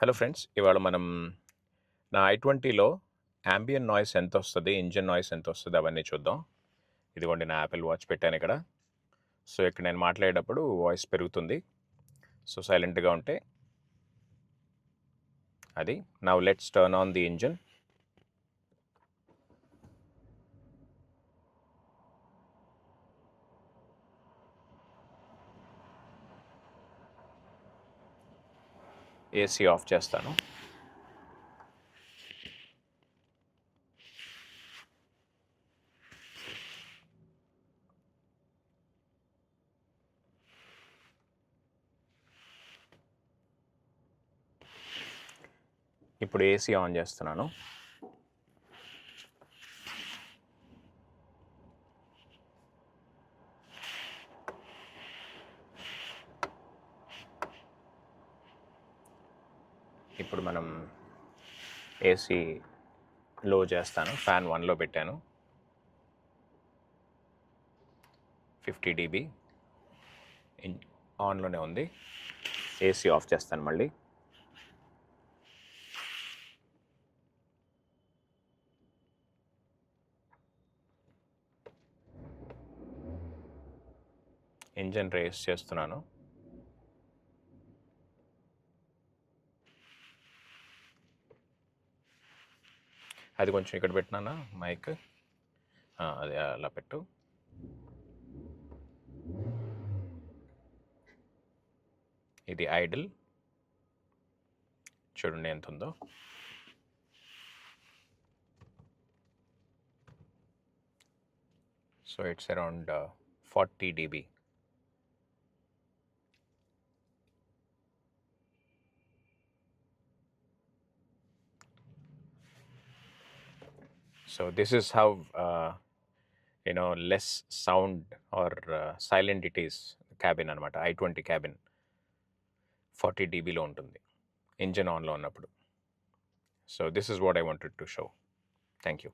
Hello friends, ఇవాళ మనం నా i20లో యాంబియన్ నాయిస్ ఎంత వస్తుంది, ఇంజిన్ నాయిస్ ఎంత వస్తుంది అవన్నీ చూద్దాం. ఇదిగోండి నా యాపిల్ వాచ్ పెట్టాను ఇక్కడ. సో ఇక్కడ నేను మాట్లాడేటప్పుడు వాయిస్ పెరుగుతుంది. సో సైలెంట్గా ఉంటే అది. Now let's turn on the engine. AC of చేస్తాను. ఇప్పుడు ఏసీ ఆన్ చేస్తున్నాను. ఇప్పుడు మనం ఏసీ లో చేస్తాను. ఫ్యాన్ 1లో పెట్టాను. 50 dB ఆన్లోనే ఉంది. ఏసీ ఆఫ్ చేస్తాను మళ్ళీ. ఇంజిన్ రేస్ చేస్తున్నాను. అది కొంచెం ఇక్కడ పెట్టినానా మైక్, అది అలా పెట్టు. ఇది ఐడిల్, చూడండి ఎంత ఉందో. So it's around 40 dB. So this is how less sound or silent it is. Cabin అనమాట, i20 cabin 40 dBలో ఉంటుంది ఇంజిన్ ఆన్లో ఉన్నప్పుడు. So this is what I wanted to show. Thank you.